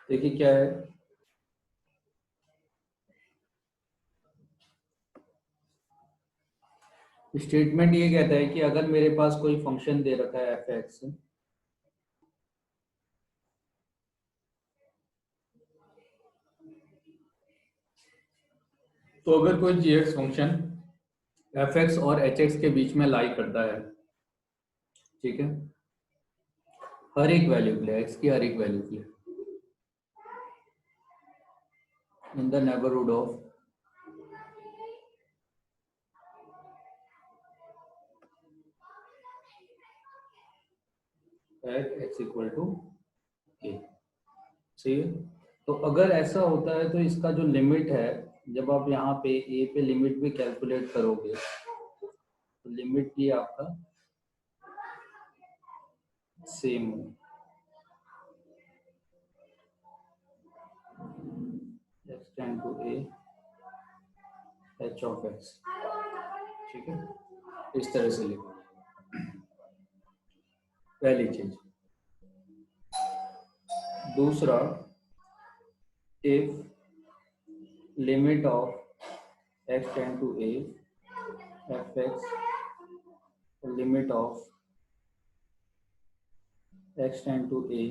देखिए क्या है, स्टेटमेंट ये कहता है कि अगर मेरे पास कोई फंक्शन दे रखा है एफ एक्स, तो अगर कोई जी एक्स फंक्शन एफ एक्स और एच एक्स के बीच में लाई करता है, ठीक है, हर एक वैल्यू के लिए, एक्स की हर एक वैल्यू के लिए, in the neighbourhood of at x equal to a, सही है। तो अगर ऐसा होता है तो इसका जो लिमिट है, जब आप यहाँ पे ए पे लिमिट भी कैलकुलेट करोगे तो लिमिट भी आपका सेम है, x tend to a h of x, ठीक है, इस तरह से लिखो। पहली चीज। दूसरा, if limit of x tend to a f x limit of x tend to a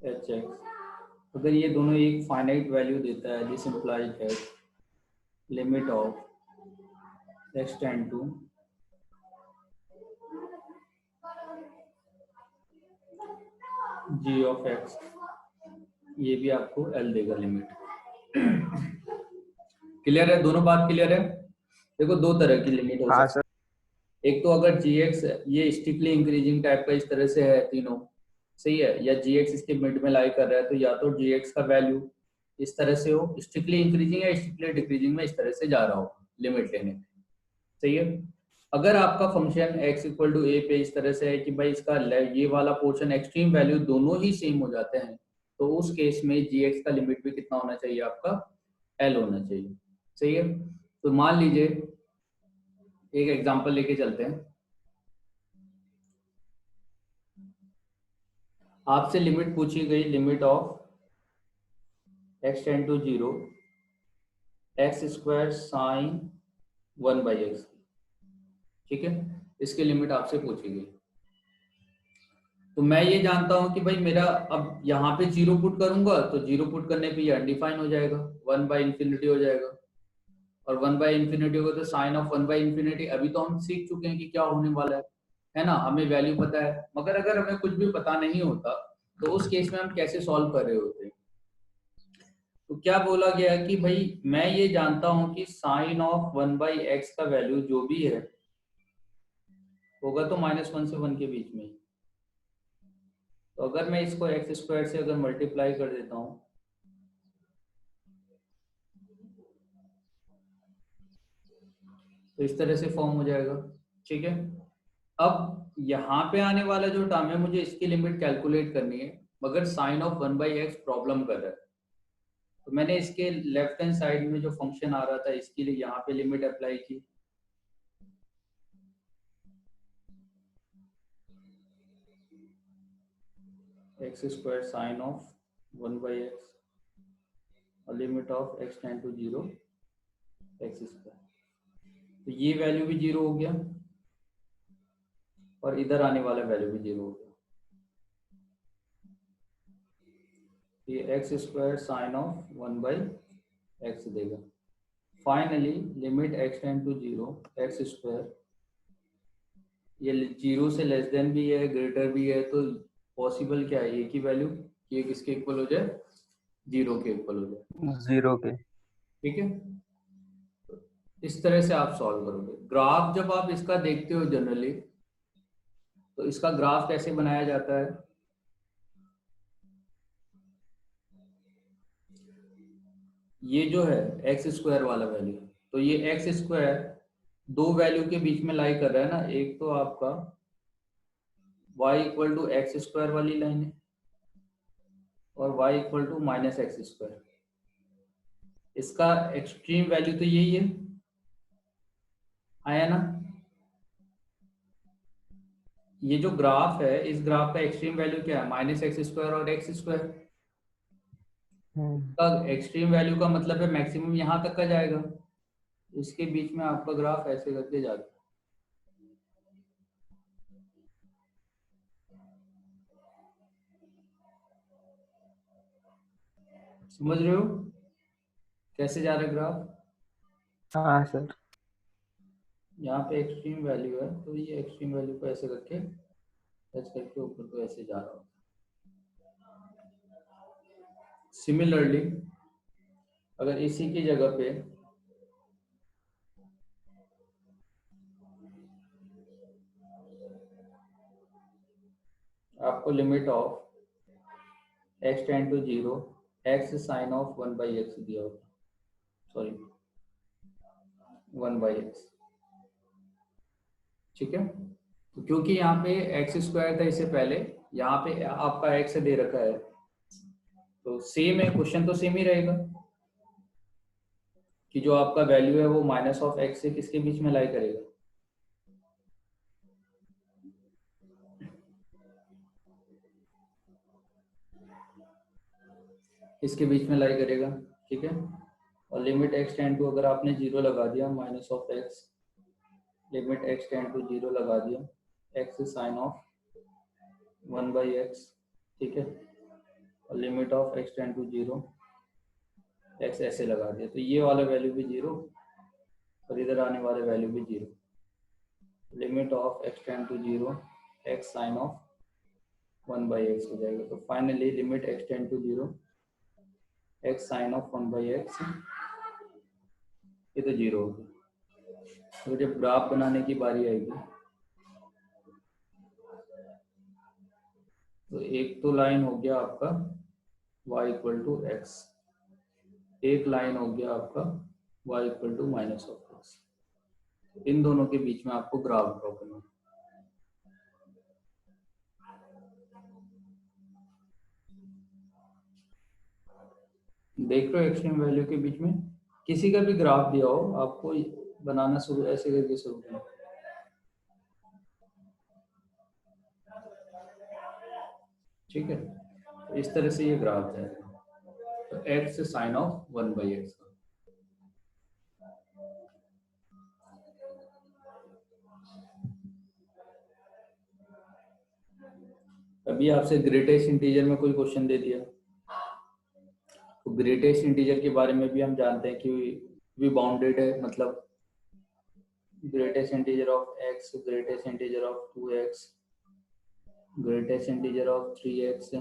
h x, अगर ये दोनों एक फाइनाइट वैल्यू देता है, this implies that limit of x tend to g of x, ये भी आपको एल देगा लिमिट। क्लियर है? दोनों बात क्लियर है? देखो दो तरह की लिमिट हो हाँ सकती सर। है। एक तो अगर जी एक्स ये स्ट्रिक्टली इंक्रीजिंग टाइप का इस तरह से है तीनों, सही है, या जी एक्स इसके मिड में लाई कर रहा है, तो या तो जी एक्स का वैल्यू इस तरह से हो, स्ट्रिक्टली इंक्रीजिंग या स्ट्रिक्टली डिक्रीजिंग में इस तरह से जा रहा हो लिमिट लेने पे, सही है। अगर आपका फंक्शन x इक्वल टू ए पे इस तरह से है कि भाई इसका ये वाला पोर्शन एक्सट्रीम वैल्यू दोनों ही सेम हो जाते हैं, तो उस केस में जी एक्स का लिमिट भी कितना होना चाहिए आपका? एल होना चाहिए, सही है। तो मान लीजिए एक एग्जांपल लेके चलते हैं। आपसे लिमिट पूछी गई, limit of x tend to zero x square sine 1/x, ठीक है, इसकी लिमिट आपसे पूछी गई। तो मैं ये जानता हूं कि भाई मेरा अब यहाँ पे जीरो पुट करूंगा तो जीरो पुट करने पे ये अनडिफाइन हो जाएगा, 1/इंफिनिटी हो जाएगा, और 1/इंफिनिटी होगा तो साइन ऑफ 1/इंफिनिटी, अभी तो हम सीख चुके हैं कि क्या होने वाला है ना, हमें वैल्यू पता है। मगर अगर हमें कुछ भी पता नहीं होता तो उस केस में हम कैसे सॉल्व कर रहे होते हैं? तो क्या बोला गया कि भाई मैं ये जानता हूं कि साइन ऑफ 1/x का वैल्यू जो भी है होगा तो -1 से 1 के बीच में ही। तो अगर मैं इसको एक्स स्क्वायर से अगर मल्टीप्लाई कर देता हूँ तो इस तरह से फॉर्म हो जाएगा, ठीक है। अब यहाँ पे आने वाला जो टर्म है मुझे इसकी लिमिट कैलकुलेट करनी है, मगर साइन ऑफ 1/x प्रॉब्लम कर रहा है, तो मैंने इसके लेफ्ट हैंड साइड में जो फंक्शन आ रहा था इसके लिए यहाँ पे लिमिट अप्लाई की, x square sine of 1/x और limit of x tend to zero x square, तो ये वैल्यू भी जीरो हो गया और इधर आने वाला वैल्यू भी जीरो हो गया। ये x square sine of 1/x देगा। Finally limit x tend to zero x square, ये जीरो से लेस देन भी है ग्रेटर भी है, तो पॉसिबल क्या है, एक ही वैल्यू कि ये किसके इक्वल हो जाए? जीरो के इक्वल हो जाए, जीरो के। ठीक है। तो इस तरह से आप सॉल्व करोगे। ग्राफ जब आप इसका देखते हो जनरली, तो इसका ग्राफ कैसे बनाया जाता है? ये जो है एक्स स्क्वायर वाला वैल्यू, तो ये एक्स स्क्वायर दो वैल्यू के बीच में लाई कर रहा है ना, एक तो आपका y equal to x square वाली लाइन है और y इक्वल टू -x²। इसका एक्सट्रीम वैल्यू तो यही है, आया ना। ये जो ग्राफ है, इस ग्राफ का एक्सट्रीम वैल्यू क्या है? -x² और x²। एक्सट्रीम वैल्यू का मतलब है मैक्सिमम यहाँ तक का जाएगा, इसके बीच में आपका ग्राफ ऐसे करके जाता है। समझ रहे हो कैसे जा रहा है ग्राफ? हाँ सर। यहाँ पे एक्सट्रीम वैल्यू है तो ये एक्सट्रीम वैल्यू को ऐसे करके टच करके ऊपर को ऐसे जा रहा होगा। सिमिलरली अगर इसी की जगह पे आपको limit of x tend to 0 x sine of 1 by x दिया होता, सॉरी 1 बाई एक्स, ठीक है। तो क्योंकि यहाँ पे एक्स स्क्वायर था इससे पहले, यहाँ पे आपका एक्स दे रखा है, तो सेम है, क्वेश्चन तो सेम ही रहेगा कि जो आपका वैल्यू है वो माइनस ऑफ एक्स से किसके बीच में लाई करेगा, इसके बीच में लाई करेगा, ठीक है। और लिमिट एक्स टेंड टू अगर आपने 0 लगा दिया, minus of x limit x tend to 0 लगा दिया, x sine of 1 by x, ठीक है। और limit of x tend to 0 x ऐसे लगा दिया, तो ये वाला वैल्यू भी 0 और इधर आने वाले वैल्यू भी 0। Limit of x tend to 0 x sine of 1 by x हो जाएगा। तो finally limit x tend to 0 x sine of 1 by x, ये तो 0 होगा। तो जब ग्राफ बनाने की बारी आएगी तो एक तो लाइन हो गया आपका y इक्वल टू एक्स, एक लाइन हो गया आपका y equal to minus of x. इन दोनों के बीच में आपको ग्राफ ड्रॉ करना है। देख रहे हो एक्सट्रीम वैल्यू के बीच में किसी का भी ग्राफ दिया हो, आपको बनाना शुरू ऐसे करके शुरू करना, ठीक है। तो इस तरह से ये ग्राफ जाएगा, तो x sine of 1 by x का। अभी आपसे ग्रेटेस्ट इंटीजर में कोई क्वेश्चन दे दिया, तो ग्रेटेस्ट इंटीजर के बारे में भी हम जानते हैं कि भी बाउंडेड है, मतलब greatest integer of x, greatest integer of 2x, greatest integer of 3x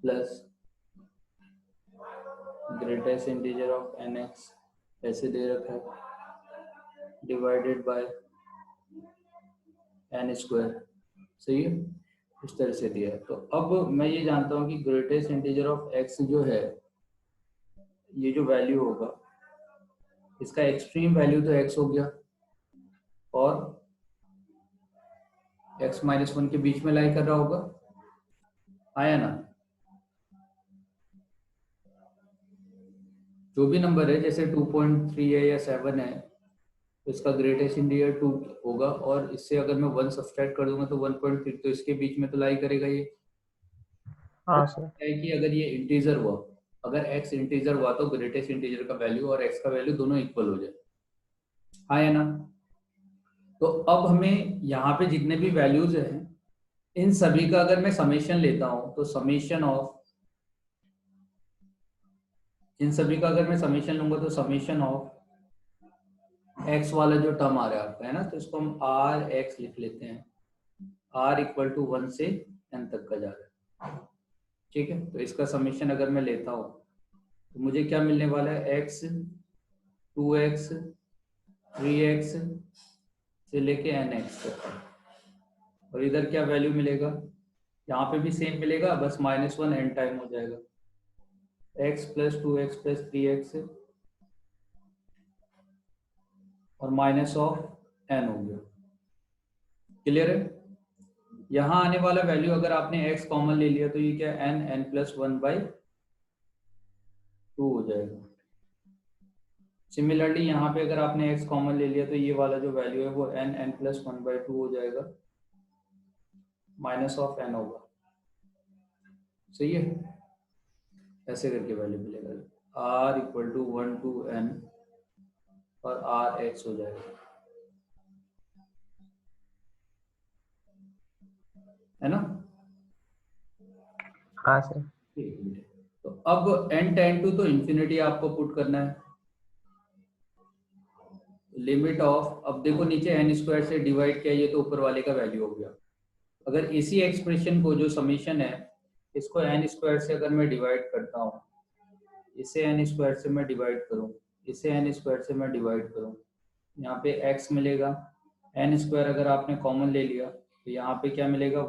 plus greatest integer of nx ऐसे दे रखा है, डिवाइडेड बाय n स्क्वायर, सही है, इस तरह से दिया है। तो अब मैं ये जानता हूँ कि ग्रेटेस्ट इंटीजर ऑफ x जो है, ये जो वैल्यू होगा इसका एक्सट्रीम वैल्यू तो x हो गया और x माइनस 1 के बीच में लाई कर रहा होगा, आया ना। जो भी नंबर है जैसे 2.3 है या 7 है, तो इसका ग्रेटेस्ट इंटीजर 2 होगा, और इससे अगर मैं 1 सब्सट्रैक्ट कर दूंगा तो 1.3, तो इसके बीच में तो लाई करेगा ये। हाँ सर। है कि अगर ये इंटीजर हुआ, अगर x इंटीजर हुआ तो ग्रेटेस्ट इंटीजर का वैल्यू और x का वैल्यू दोनों इक्वल हो जाए, हाँ या ना। तो अब हमें यहाँ पे जितने भी वैल्यूज हैं इन सभी का अगर मैं समेशन लेता हूँ, तो समेशन ऑफ इन सभी का अगर मैं समेशन लूंगा तो समेशन ऑफ एक्स वाला जो टर्म आ रहा है आपका, है ना, तो इसको हम आर एक्स लिख लेते हैं, आर इक्वल टू 1 से n तक का जा रहा है, ठीक है। तो इसका समेशन अगर मैं लेता हूँ तो मुझे क्या मिलने वाला है, x 2x 3x से लेके nx तक, और इधर क्या वैल्यू मिलेगा, यहाँ पे भी सेम मिलेगा, बस -1 n टाइम हो जाएगा, x plus 2x plus 3x और माइनस ऑफ n हो गया, क्लियर है। यहाँ आने वाला वैल्यू अगर आपने x कॉमन ले लिया तो ये क्या n प्लस 1 बाई 2 हो जाएगा। सिमिलरली यहाँ पे अगर आपने x कॉमन ले लिया तो ये वाला जो वैल्यू है वो n प्लस 1 बाई 2 हो जाएगा, माइनस ऑफ n होगा, सही है। ऐसे करके वैल्यू मिलेगा r equal to 1 to n और आर एक्स हो जाएगा, है ना। हाँ सर। तो अब n टेंड टू तो इन्फिनिटी आपको पुट करना है, लिमिट ऑफ, अब देखो नीचे n स्क्वायर से डिवाइड किया, ये तो ऊपर वाले का वैल्यू हो गया। अगर इसी एक्सप्रेशन को जो समीशन है इसको n स्क्वायर से अगर मैं डिवाइड करता हूँ, इसे n स्क्वायर से मैं डिवाइड करूँ, इसे n स्क्वायर से मैं डिवाइड करूँ, यहाँ पे x मिलेगा, n स्क्वायर अगर आपने कॉमन ले लिया तो यहाँ पे क्या मिलेगा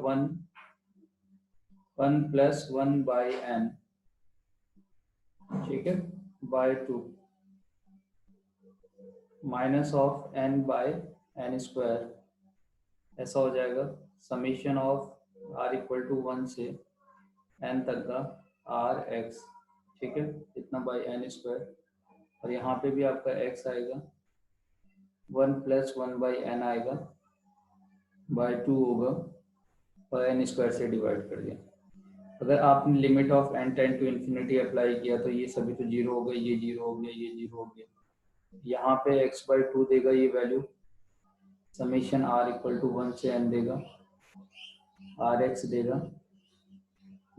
1 प्लस 1 बाई n, ठीक है, by 2 minus of n by n square, ऐसा हो जाएगा summation of r equal to 1 से n तक का r x, ठीक है, इतना बाय n स्क्वायर, और यहाँ पे भी आपका x आएगा 1 प्लस 1 बाई n आएगा, बाय 2 होगा, और n स्क्वायर से डिवाइड कर दिया। अगर आपने limit of n tend to infinity apply किया तो ये सभी तो जीरो हो गए, ये जीरो हो गया, ये जीरो हो गया, यहाँ पे x बाई 2 देगा ये value, summation r equal to 1 से n देगा, आर एक्स देगा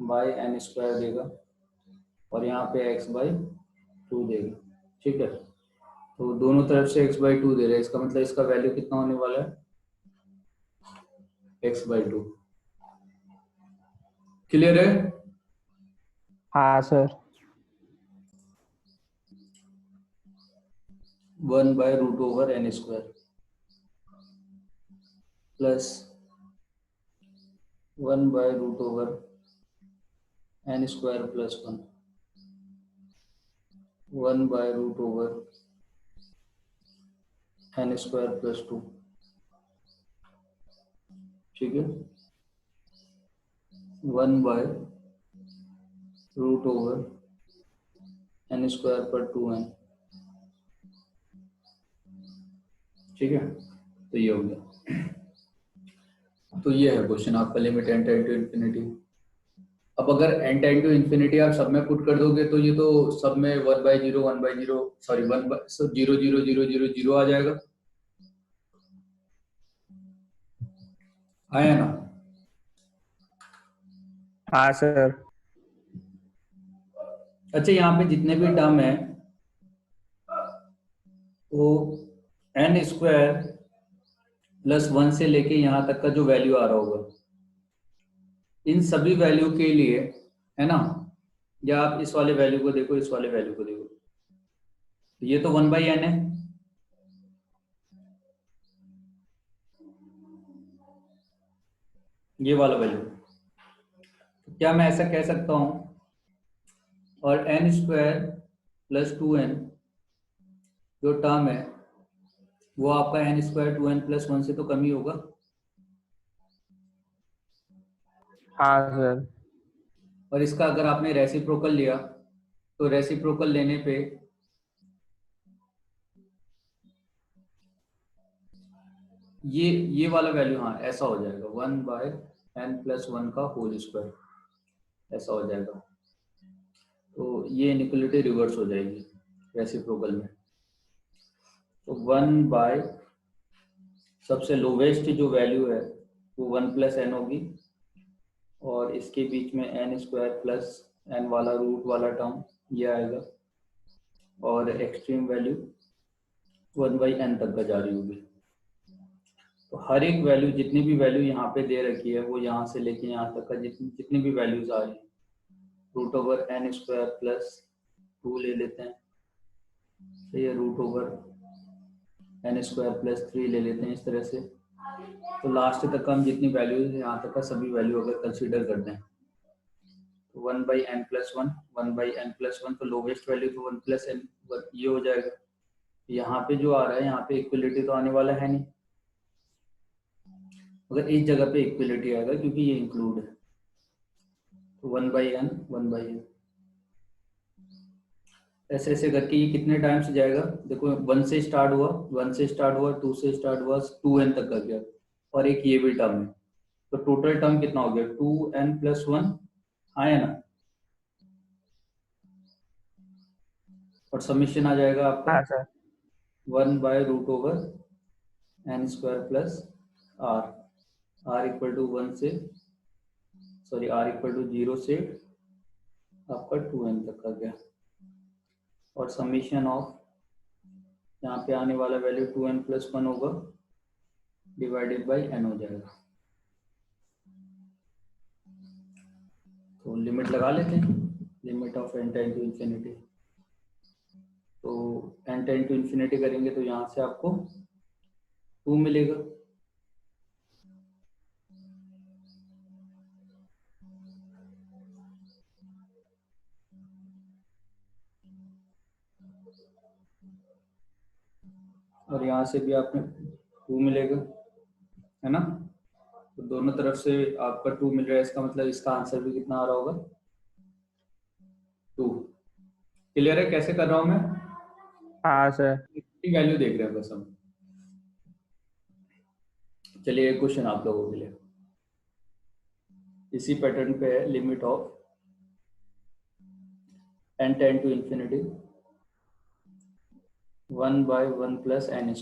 बाय n स्क्वायर देगा, और यहाँ पे x बाई 2 देगा, ठीक है। तो दोनों तरफ से x बाई 2 दे रहा है, इसका मतलब इसका वैल्यू कितना होने वाला है, x बाई 2। क्लियर है? हाँ sir. 1 by root over n square plus 1 by root over n square plus 1, 1 by root over n square plus 2, ठीक है, 1 by root over n square पर 2n, ठीक है। तो ये हो गया, तो ये है क्वेश्चन आपका, limit n tend to infinity. अब अगर n टेंड टू इन्फिनिटी आप सब में पुट कर दोगे तो ये तो सब में 1/0 सॉरी 1/0 आ जाएगा, आया ना। हाँ सर। अच्छा, यहाँ पे जितने भी टर्म है वो n स्क्वायर प्लस 1 से लेके यहाँ तक का जो वैल्यू आ रहा होगा, इन सभी वैल्यू के लिए, है ना, या आप इस वाले वैल्यू को देखो, इस वाले वैल्यू को देखो, तो ये तो 1/n है, ये वाला वैल्यू, तो क्या मैं ऐसा कह सकता हूं, और n स्क्वायर प्लस 2n जो टर्म है वो आपका n स्क्वायर 2n प्लस 1 से तो कम ही होगा, हाँ सर। और इसका अगर आपने रेसिप्रोकल लिया तो रेसिप्रोकल लेने पे ये वाला वैल्यू, हाँ ऐसा हो जाएगा 1/n प्लस 1 का होल स्क्वायर, ऐसा हो जाएगा। तो ये इनइक्वालिटी रिवर्स हो जाएगी रेसिप्रोकल में, तो 1 बाय सबसे लोवेस्ट जो वैल्यू है वो 1 प्लस n होगी, और इसके बीच में n स्क्वायर प्लस n वाला रूट वाला टर्म ये आएगा, और एक्सट्रीम वैल्यू 1/n तक का जारी होगी। तो हर एक वैल्यू, जितनी भी वैल्यू यहाँ पे दे रखी है वो यहाँ से लेके यहाँ तक का जितनी भी वैल्यूज आ रही है, root over n square plus 2 ले लेते हैं, तो ये root over n square plus 3 ले लेते हैं, इस तरह से। तो लास्ट तक हम जितनी वैल्यूज यहाँ तक का सभी वैल्यू अगर कंसीडर करते हैं तो 1/n प्लस 1, 1/n प्लस 1, तो लोवेस्ट वैल्यू तो 1 प्लस n ये हो जाएगा। यहाँ पे जो आ रहा है, यहाँ पे इक्वलिटी तो आने वाला है नहीं, अगर इस जगह पे इक्वलिटी आएगा क्योंकि ये इंक्लूड है, तो 1/n 1/n, ऐसे ऐसे करके ये कितने टाइम से जाएगा, देखो 1 से स्टार्ट हुआ, 1 से स्टार्ट हुआ, 2 से स्टार्ट हुआ, 2n तक का गया, और एक ये भी टर्म है, तो टोटल टर्म कितना हो गया 2n प्लस 1, आया ना। और समीशन आ जाएगा आपका हाँ sir 1/√n² plus r equal to 1 से r इक्वल टू 0 से आपका 2n तक का गया, और समीशन ऑफ यहाँ पे आने वाला वैल्यू 2n प्लस 1 होगा डिवाइडेड बाई n हो जाएगा। तो लिमिट लगा लेते हैं, limit of n tend to infinity. तो n टेंड टू इंफिनिटी करेंगे तो यहाँ से आपको 2 मिलेगा, और यहाँ से भी आपने 2 मिलेगा, है ना। तो दोनों तरफ से आपका 2 मिल रहा है, इसका मतलब इसका आंसर भी कितना आ रहा होगा 2। क्लियर है कैसे कर रहा हूं मैं? हाँ सर वैल्यू देख रहे हैं बस हम। चलिए एक क्वेश्चन आप लोगों के लिए इसी पैटर्न पे है। Limit of n tend to infinity 1/1 plus n²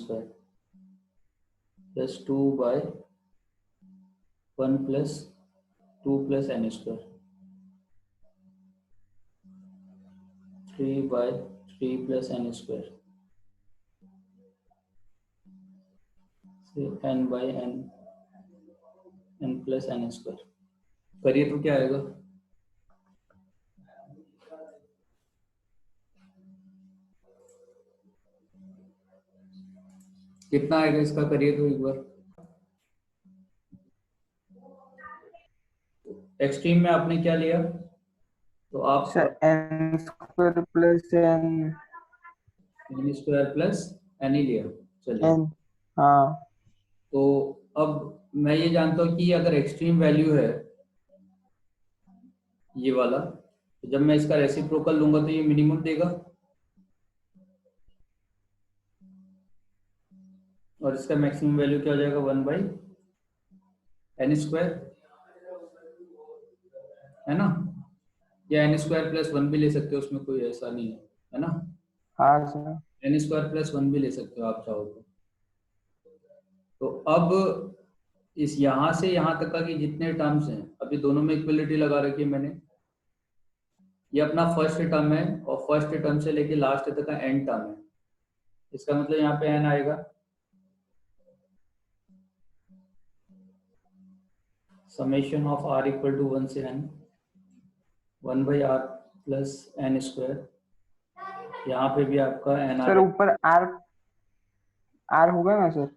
plus 2/1 plus 2 plus n², 3/3 plus n² से n प्लस n²। करिए तो क्या आएगा? कितना आएगा इसका? करिए तो एक बार। एक्सट्रीम में आपने क्या लिया? तो आप sir n² plus n² plus n ही लिया। चलिए, n। हाँ तो अब मैं ये जानता हूँ कि अगर एक्सट्रीम वैल्यू है ये वाला, तो जब मैं इसका रेसिप्रोकल लूंगा तो ये मिनिमम देगा, और इसका मैक्सिमम वैल्यू क्या हो जाएगा 1/n², है ना। या n² प्लस 1 भी ले सकते हो, उसमें कोई ऐसा नहीं है ना। हाँ सर n² प्लस 1 भी ले सकते हो आप चाहो तो अब इस यहाँ से यहाँ तक का कि जितने टर्म्स हैं, अभी दोनों में इक्वलिटी लगा रखी है मैंने। ये अपना फर्स्ट टर्म है, और फर्स्ट टर्म से लेके लास्ट तक का एंड टर्म है। इसका मतलब यहाँ पे n आएगा, summation of r equal to 1 से n 1/r प्लस n²। यहाँ पे भी आपका n आ सर जाएगा, ऊपर r होगा ना सर,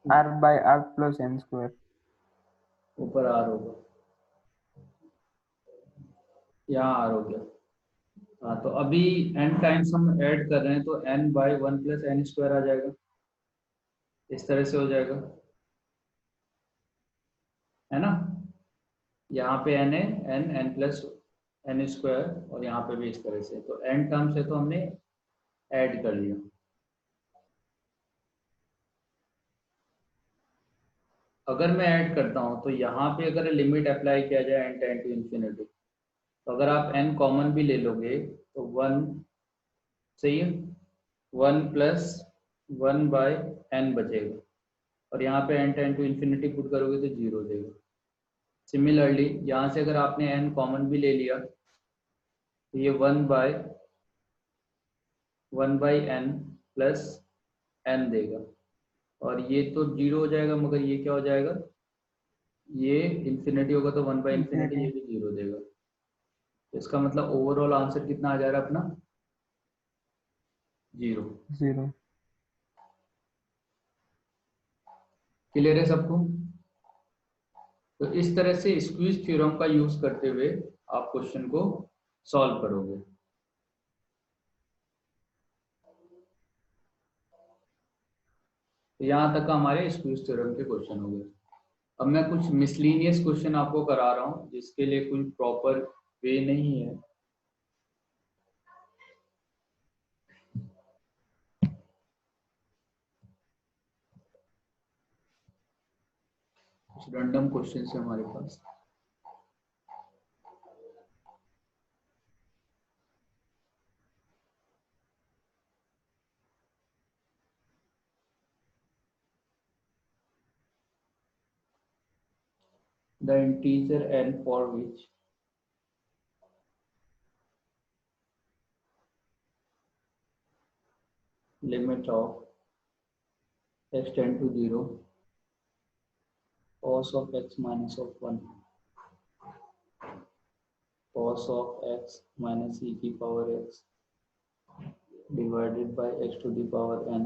r/r प्लस n²। ऊपर r होगा, यहाँ r हो गया। हाँ, तो अभी n टाइम्स हम ऐड कर रहे हैं तो n/1 प्लस n² आ जाएगा, इस तरह से हो जाएगा, है ना। यहाँ पे n है, n प्लस n², और यहाँ पे भी इस तरह से। तो n टर्म्स है तो हमने ऐड कर लिया। अगर मैं ऐड करता हूँ तो यहाँ पे अगर लिमिट अप्लाई किया जाए n टेंड टू इंफिनिटी, तो अगर आप n कॉमन भी ले लोगे तो 1, सही है, 1 प्लस 1/n बचेगा, और यहाँ पे n tend to infinity put करोगे तो 0 देगा। सिमिलरली यहाँ से अगर आपने n कॉमन भी ले लिया तो ये 1/n प्लस n देगा, और ये तो 0 हो जाएगा, मगर ये क्या हो जाएगा, ये इंफिनिटी होगा तो 1/∞, इंफिनिटी ये भी 0 देगा। तो इसका मतलब ओवरऑल आंसर कितना आ जा रहा है अपना 0। 0। क्लियर है सबको? तो इस तरह से स्क्वीज थ्योरम का यूज करते हुए आप क्वेश्चन को सॉल्व करोगे। तो यहाँ तक हमारे स्क्वीज थ्योरम के क्वेश्चन हो गए। अब मैं कुछ मिसलीनियस क्वेश्चन आपको करा रहा हूँ जिसके लिए कोई प्रॉपर वे नहीं है। कुछ रैंडम क्वेश्चन है हमारे पास। the integer n for which limit of x tend to 0 cos of x minus of 1 cos of x minus e की power x divided by x to the power n,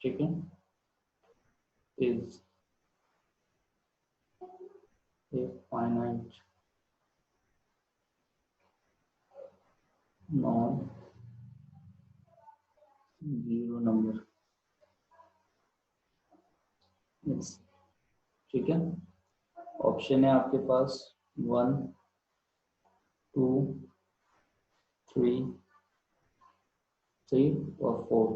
ठीक है, is a finite non zero number. Yes, ठीक है। Option है आपके पास 1 2 3 और 4।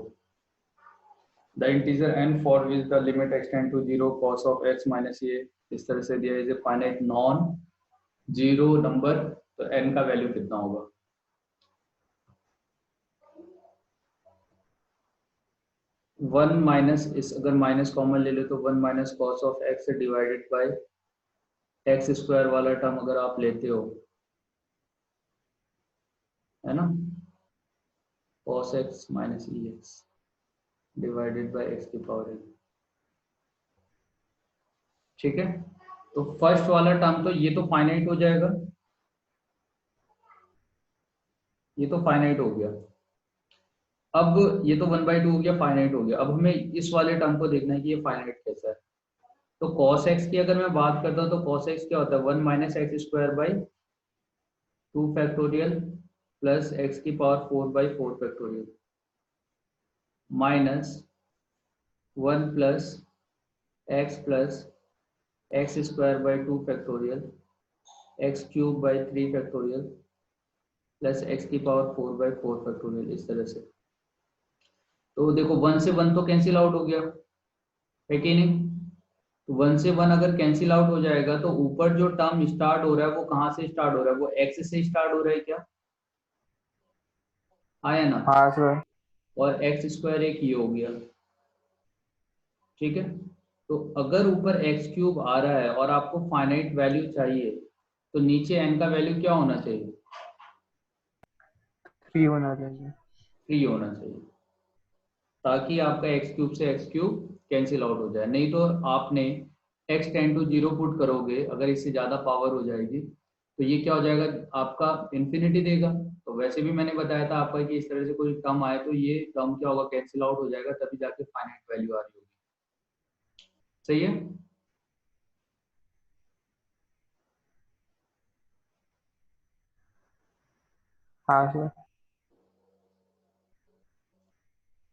The integer n for which the limit extend to 0 cos of x minus ये इस तरह से दिया है, is finite non zero number. तो n का वैल्यू कितना होगा? 1 माइनस, इस अगर माइनस कॉमन ले लो तो 1 minus cos of x divided by x square वाला टर्म अगर आप लेते हो, है ना, cos x minus E x divided by x की पावर n, ठीक है। तो फर्स्ट वाला टर्म तो ये तो फाइनाइट हो जाएगा, ये तो फाइनाइट हो गया। अब ये तो 1/2 हो गया, फाइनाइट हो गया। अब हमें इस वाले टर्म को देखना है कि ये फाइनाइट कैसा है। तो cos x की अगर मैं बात करता हूँ तो cos x क्या होता है? 1 minus x square by 2 factorial plus x की power 4 by 4 factorial minus 1 plus x square by 2 factorial x cube by 3 factorial plus x की पावर 4 बाई 4 फैक्टोरियल, इस तरह से। तो देखो 1 से 1 तो कैंसिल आउट हो गया, है कि नहीं? तो 1 से 1 अगर कैंसिल आउट हो जाएगा तो ऊपर जो टर्म स्टार्ट हो रहा है वो कहाँ से स्टार्ट हो रहा है? वो एक्स से स्टार्ट हो रहा है क्या? आया ना? हाँ सर। और एक्स स्क्वायर एक ये हो गया, ठीक है। तो अगर ऊपर एक्स क्यूब आ रहा है और आपको फाइनाइट वैल्यू चाहिए तो नीचे एन का वैल्यू क्या होना चाहिए? 3 होना चाहिए। 3 होना चाहिए, ताकि आपका एक्स क्यूब से एक्स क्यूब कैंसिल आउट हो जाए। नहीं तो आपने एक्स टेन टू 0 पुट करोगे, अगर इससे ज्यादा पावर हो जाएगी तो ये क्या हो जाएगा? आपका इन्फिनिटी देगा। तो वैसे भी मैंने बताया था आपका कि इस तरह से कोई टर्म आए तो ये टर्म क्या होगा? कैंसिल आउट हो जाएगा, तभी जाके फाइनाइट वैल्यू आ रही होगी। सही है। हाँ sir.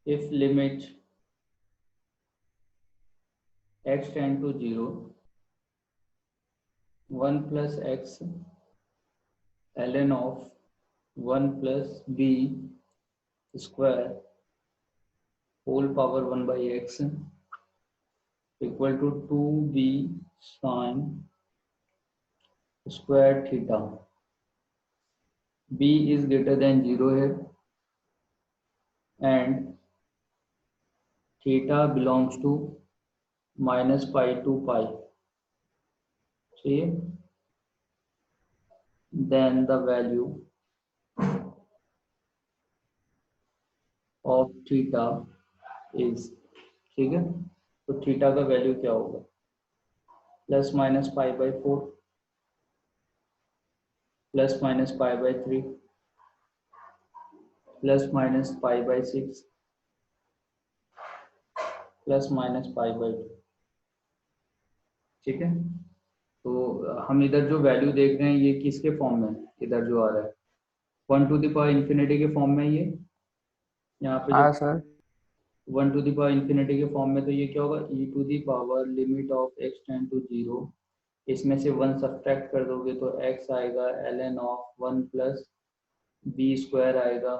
If limit x tend to 0 1 plus x ln of 1 plus b square whole power 1 by x equal to 2b sine square theta, b is greater than 0 है and theta belongs to minus pi to pi, ठीक, then the value of theta is, ठीक है। तो theta का value क्या होगा? Plus minus pi by 4 plus minus pi by 3 plus minus pi by 6 plus minus pi by 2, ठीक है। तो हम इधर जो वैल्यू देख रहे हैं ये किसके फॉर्म में? इधर जो आ रहा है 1 टू द पावर इन्फिनिटी के फॉर्म में, ये यहाँ पे हाँ जब सर। 1 टू द पावर इन्फिनिटी के फॉर्म में, तो ये क्या होगा? e to the power limit of x tend to 0, इसमें से 1 सब्ट्रैक्ट कर दोगे तो x आएगा ln of 1 plus b square आएगा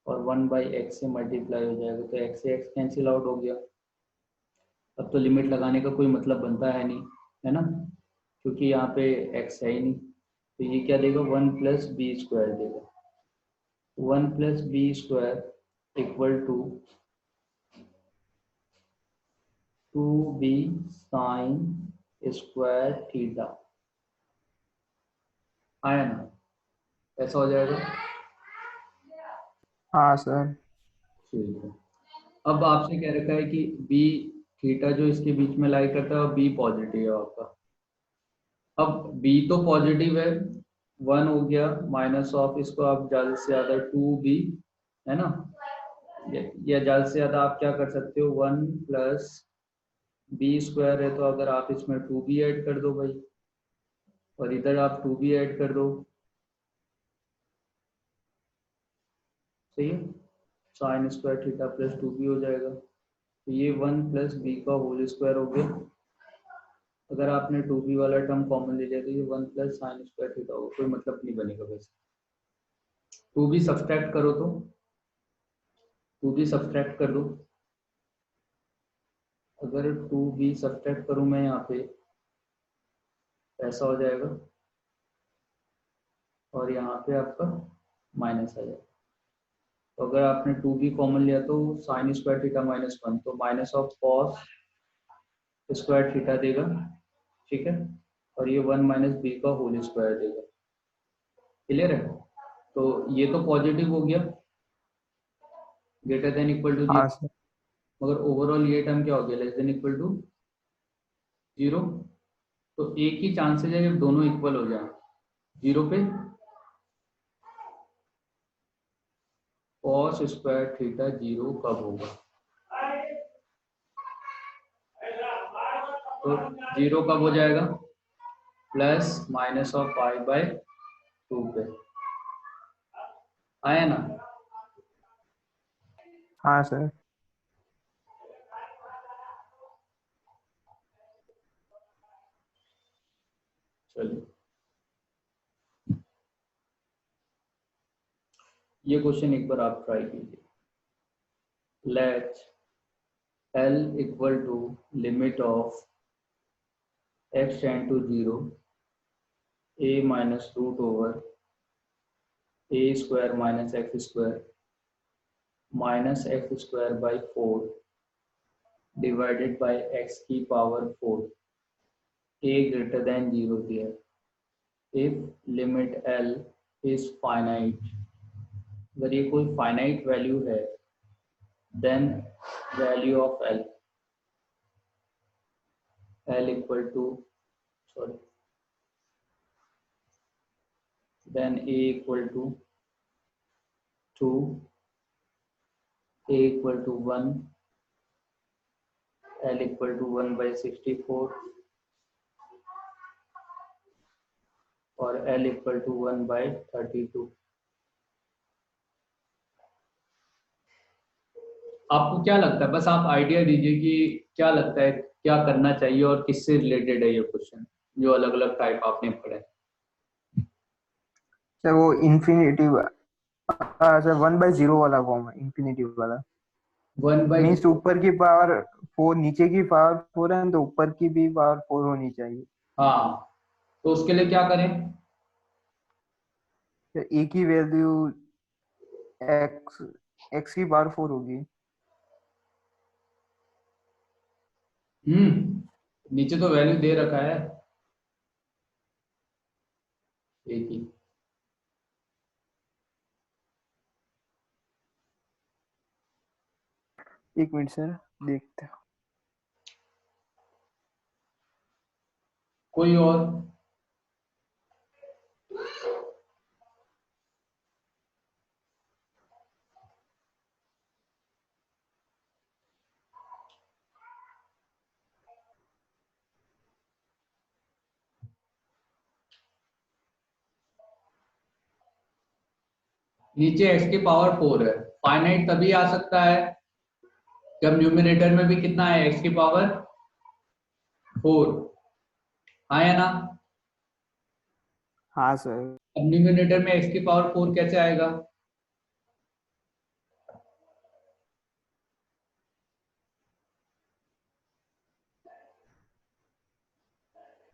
और 1 बाई एक्स से मल्टीप्लाई हो जाएगा, तो x से x कैंसिल आउट हो गया। अब तो लिमिट लगाने का कोई मतलब बनता है नहीं, है ना, क्योंकि यहाँ पे x है ही नहीं। तो ये क्या देगा? 1 प्लस बी स्क्वायर देगा। 1 plus b square equal to 2b sine square theta, आया ना, ऐसा हो जाएगा। हाँ सर। ठीक है। अब आपसे कह रखा है कि बी थीटा जो इसके बीच में लाई करता है और बी पॉजिटिव है आपका। अब बी तो पॉजिटिव है, 1 हो गया, माइनस ऑफ इसको आप ज्यादा से ज्यादा 2b, है ना, या ज्यादा से ज्यादा आप क्या कर सकते हो, 1 प्लस बी स्क्वायर है, तो अगर आप इसमें 2b ऐड कर दो भाई, और इधर आप 2b ऐड कर दो, सही है, sign square theta plus 2b हो जाएगा। तो ये 1 प्लस बी का होल स्क्वायर हो गया। अगर आपने 2b वाला टर्म कॉमन ले लिया तो ये 1 प्लस साइन स्क्वायर थीटा होगा, कोई मतलब नहीं बनेगा वैसे। 2b सब्सट्रैक्ट करो तो 2b सब्सट्रैक्ट कर दो, अगर 2b सब्सट्रैक्ट करूं मैं यहाँ पे, ऐसा हो जाएगा, और यहाँ पे आपका माइनस आ जाएगा। तो अगर आपने 2b कॉमन लिया तो साइन स्क्वायर थीटा माइनस 1, तो minus of cos square theta देगा, ठीक है, और ये 1 माइनस बी का होल स्क्वायर देगा। क्लियर है? तो ये तो पॉजिटिव हो गया, ग्रेटर देन इक्वल टू हाँ 0, सर। मगर ओवरऑल ये टर्म क्या हो गया, लेस देन इक्वल टू 0। तो एक ही चांसेस है कि दोनों इक्वल हो जाए 0 पे, कॉस स्क्वायर थीटा 0 कब होगा, तो 0 कब हो जाएगा, plus minus of pi by 2 पे, आया ना। हाँ सर। चलिए ये क्वेश्चन एक बार आप ट्राई कीजिए। Let L equal to limit of x tend to 0 a minus root over a square minus x square minus x square by 4 divided by x की पावर 4, a ग्रेटर देन 0 दिया है। If limit L is finite, अगर ये कोई finite value है, then value of L equal to, sorry, then a equal to 2, a equal to 1, L equal to 1 by 64 और L equal to 1 by 32। आपको क्या लगता है, बस आप आइडिया दीजिए कि क्या लगता है क्या करना चाहिए और किससे रिलेटेड है ये क्वेश्चन जो अलग अलग टाइप आपने पढ़े। सर वो इन्फिनिटिव, सर 1/0 वाला फॉर्म है, इन्फिनिटिव वाला। 1 by मीन्स 0। ऊपर की पावर 4, नीचे की पावर 4 है, तो ऊपर की भी पावर 4 होनी चाहिए। हाँ, तो उसके लिए क्या करें, तो ए की वैल्यू एक्स, एक्स की पावर 4 होगी। नीचे तो वैल्यू दे रखा है एक ही। एक मिनट सर, देखते हैं। कोई और, नीचे x की पावर 4 है, फाइनाइट तभी आ सकता है जब न्यूमिनेटर में भी कितना है, x की पावर 4, हाँ या ना। हाँ सर। अब न्यूमिनेटर में x की पावर 4 कैसे आएगा,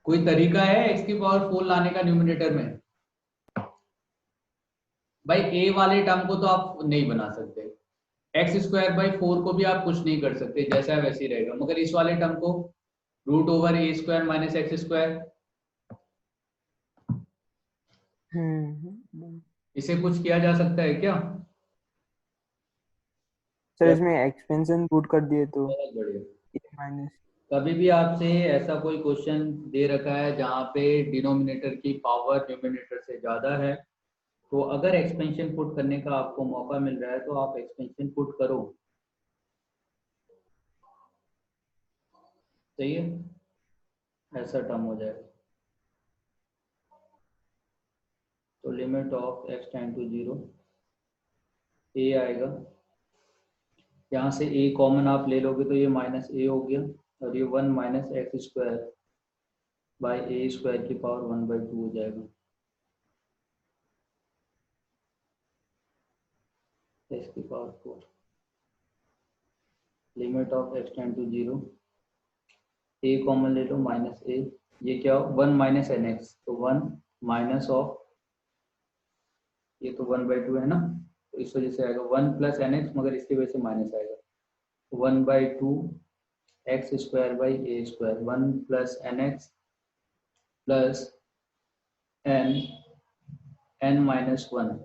कोई तरीका है x की पावर 4 लाने का न्यूमिनेटर में। भाई a वाले टर्म को तो आप नहीं बना सकते, एक्स स्क्वायर बाई 4 को भी आप कुछ नहीं कर सकते, जैसा है वैसे ही रहेगा, मगर इस वाले टर्म को रूट ओवर ए स्क्वायर माइनस एक्स स्क्वायर, इसे कुछ किया जा सकता है क्या? सर या इसमें एक्सपेंशन पुट कर दिए तो बहुत बढ़िया। ए माइनस। कभी भी आपसे ऐसा कोई क्वेश्चन दे रखा है जहाँ पे डिनोमिनेटर की पावर न्यूमिनेटर से ज़्यादा है, तो अगर एक्सपेंशन पुट करने का आपको मौका मिल रहा है तो आप एक्सपेंशन पुट करो, सही है, ऐसा टर्म हो जाएगा। तो limit of x tend to 0, a आएगा, यहाँ से ए कॉमन आप ले लोगे तो ये माइनस ए हो गया, और ये 1 minus x square by a square की पावर 1/2 हो जाएगा, एक्स की power 4। Limit of x tend to 0, a common ले लो, माइनस ए, ये क्या हो 1 माइनस एन एक्स, तो 1 माइनस ऑफ, ये तो 1/2 है ना, तो इस वजह से आएगा 1 प्लस एन एक्स, मगर इसकी वजह से माइनस आएगा, 1/2 x square by a square, 1 plus n x plus n minus 1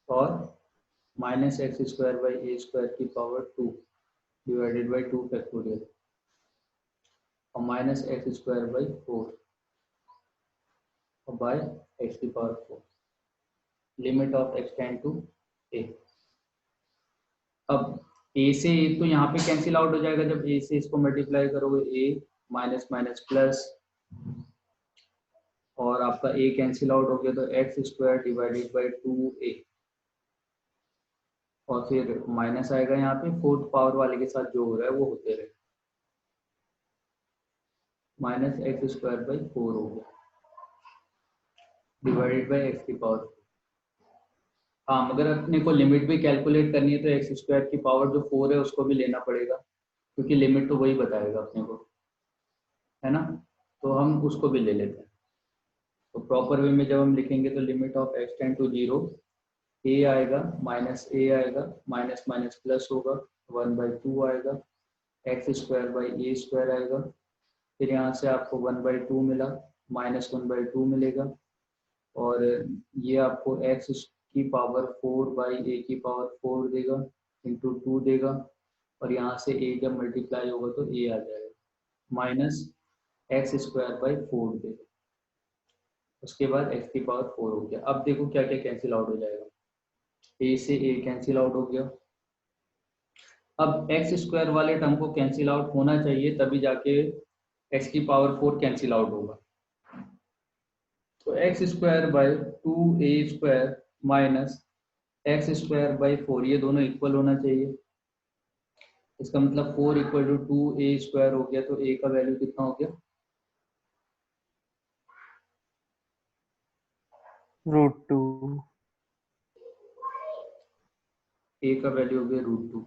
और minus x square by a square की पावर 2 डिवाइडेड बाई 2 फैक्टोरियल, और माइनस एक्स स्क्वायर बाई 4 और बाय एक्स की power 4। Limit of x tend to a. अब a से ए तो यहाँ पे कैंसिल आउट हो जाएगा, जब ए से इसको मल्टीप्लाई करोगे ए माइनस माइनस प्लस, और आपका ए कैंसिल आउट हो गया तो x square divided by 2a, और फिर माइनस आएगा यहाँ पे, फोर्थ पावर वाले के साथ जो हो रहा है वो होते रहे, माइनस एक्स स्क्वायर बाई 4 हो गया डिवाइडेड बाई एक्स की पावर। हाँ, मगर अपने को लिमिट भी कैलकुलेट करनी है तो एक्स स्क्वायर की पावर जो 4 है उसको भी लेना पड़ेगा, क्योंकि लिमिट तो वही बताएगा अपने को, है ना, तो हम उसको भी ले लेते हैं। तो प्रॉपर वे में जब हम लिखेंगे तो limit of x tend to 0, a आएगा माइनस ए आएगा, माइनस माइनस प्लस होगा, 1/2 आएगा, x square by a square आएगा, फिर यहाँ से आपको 1/2 मिला, माइनस 1/2 मिलेगा, और ये आपको एक्स की पावर 4 बाई ए की पावर 4 देगा, इंटू 2 देगा, और यहाँ से ए जब मल्टीप्लाई होगा तो ए आ जाएगा, माइनस एक्स स्क्वायर बाई 4 देगा, उसके बाद एक्स की पावर 4 हो गया। अब देखो क्या क्या कैंसिल आउट हो जाएगा, ए से ए कैंसिल आउट हो गया। अब एक्स स्क्वायर वाले टर्म को कैंसिल आउट होना चाहिए, तभी जाके एक्स की पावर 4 कैंसिल आउट होगा, तो x square by 2a square minus x square by 4, ये दोनों इक्वल होना चाहिए, इसका मतलब 4 इक्वल टू 2a स्क्वायर हो गया, तो a का वैल्यू कितना हो गया, √2। a का वैल्यू हो गया √2।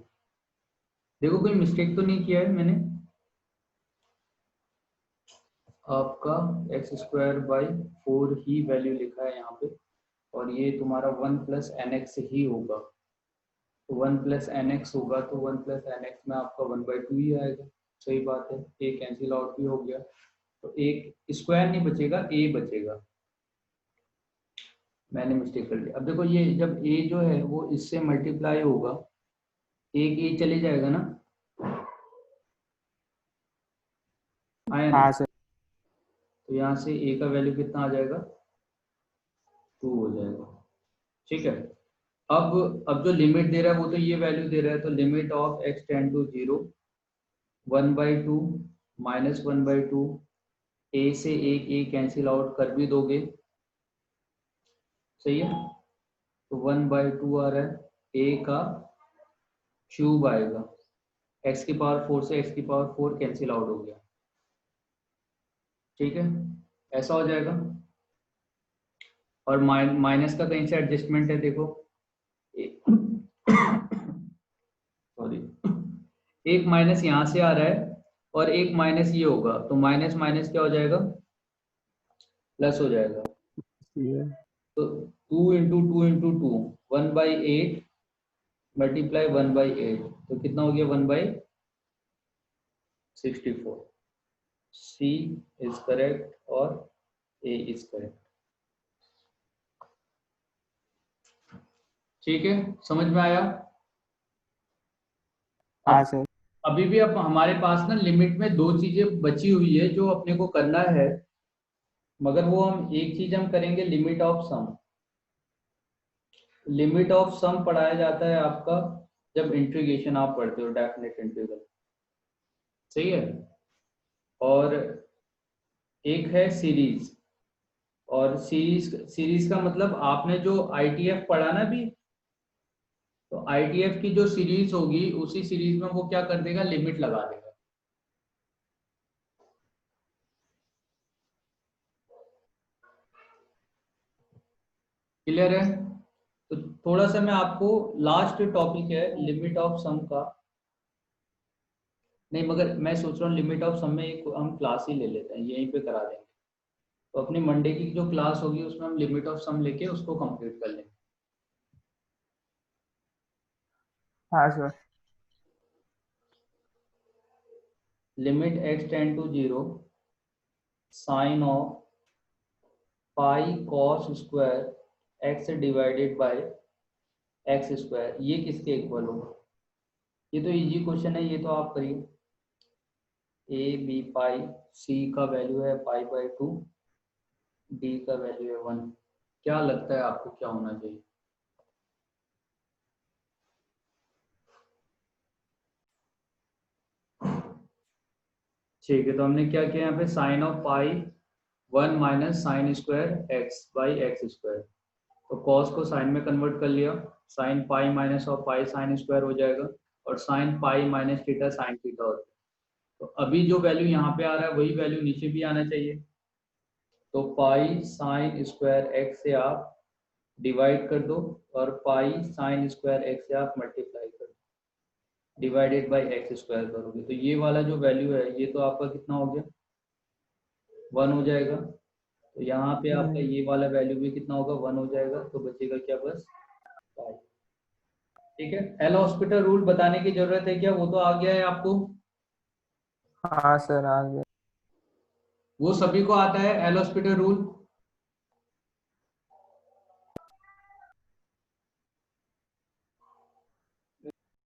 देखो कोई मिस्टेक तो नहीं किया है मैंने, आपका x square by 4 he value लिखा है यहाँ पे, और ये तुम्हारा 1 प्लस एन एक्स ही होगा, तो 1 प्लस एन एक्स होगा, तो 1 प्लस एन एक्स में आपका 1/2 ही आएगा, सही बात है, ए कैंसिल आउट भी हो गया, तो एक स्क्वायर नहीं बचेगा, ए बचेगा, मैंने मिस्टेक कर लिया। अब देखो ये जब ए जो है वो इससे मल्टीप्लाई होगा, एक ए चले जाएगा ना, आया ना, हाँ सर। तो यहाँ से ए का वैल्यू कितना आ जाएगा, 2 हो जाएगा, ठीक है। अब जो लिमिट दे रहा है वो तो ये वैल्यू दे रहा है, तो limit of x tend to 0, 1/2 minus 1/2, a से एक ए कैंसिल आउट कर भी दोगे, सही है, तो 1/2 आ रहा है, ए का क्यूब आएगा, एक्स की पावर 4 से एक्स की पावर 4 कैंसिल आउट हो गया, ठीक है, ऐसा हो जाएगा। और माइनस का कहीं से एडजस्टमेंट है, देखो सॉरी, एक माइनस यहाँ से आ रहा है और एक माइनस ये होगा, तो माइनस माइनस क्या हो जाएगा, प्लस हो जाएगा, ये तो 2 इंटू 2 1/8 मल्टीप्लाई 1/8, तो कितना हो गया 1/64। सी इज करेक्ट और ए इज करेक्ट। ठीक है, समझ में आया? हाँ अब सर। अभी भी अब हमारे पास ना लिमिट में दो चीजें बची हुई है जो अपने को करना है, मगर वो हम एक चीज हम करेंगे, limit of sum. Limit of sum पढ़ाया जाता है आपका जब इंटीग्रेशन आप पढ़ते हो, डेफिनेट इंटीग्रल। सही है। और एक है सीरीज, और सीरीज सीरीज का मतलब आपने जो आईटीएफ पढ़ा ना भी, तो आईटीएफ की जो सीरीज होगी उसी सीरीज में वो क्या कर देगा, लिमिट लगा देगा। क्लियर है? तो थोड़ा सा मैं आपको, लास्ट टॉपिक है लिमिट ऑफ सम का। नहीं, मगर मैं सोच रहा हूँ लिमिट ऑफ सम में एक हम क्लास ही ले लेते हैं, यहीं पे करा देंगे। तो अपनी मंडे की जो क्लास होगी उसमें हम लिमिट ऑफ सम लेके उसको कंप्लीट कर लेंगे। हाँ sir. Limit x tend to 0 sine of pi cos square x divided by x square, ये किसके इक्वल होगा? ये तो इजी क्वेश्चन है, ये तो आप करिए। ए बी पाई, सी का वैल्यू है पाई/2, डी का वैल्यू है 1। क्या लगता है आपको क्या होना चाहिए? ठीक है, तो हमने क्या किया यहाँ पे, sine of pi 1 minus sine square x by x square. तो कॉस को साइन में कन्वर्ट कर लिया, sine pi minus of pi sine square हो जाएगा, और sine pi minus theta sine theta होता है। तो अभी जो वैल्यू यहाँ पे आ रहा है वही वैल्यू नीचे भी आना चाहिए। तो पाई साइन स्क्वायर एक्स से आप डिवाइड कर दो, और पाई साइन स्क्वायर एक्स से आप मल्टीप्लाई कर दो, डिवाइडेड बाई एक्स स्क्वायर करोगे तो ये वाला जो वैल्यू है ये तो आपका कितना हो गया, 1 हो जाएगा। तो यहाँ पे आपका ये वाला वैल्यू भी कितना होगा, 1 हो जाएगा। तो बचेगा क्या, बस पाई। ठीक है, एल हॉस्पिटल रूल बताने की जरूरत है क्या, वो तो आ गया है आपको। हाँ सर आ गया। वो सभी को आता है एल हॉस्पिटल रूल।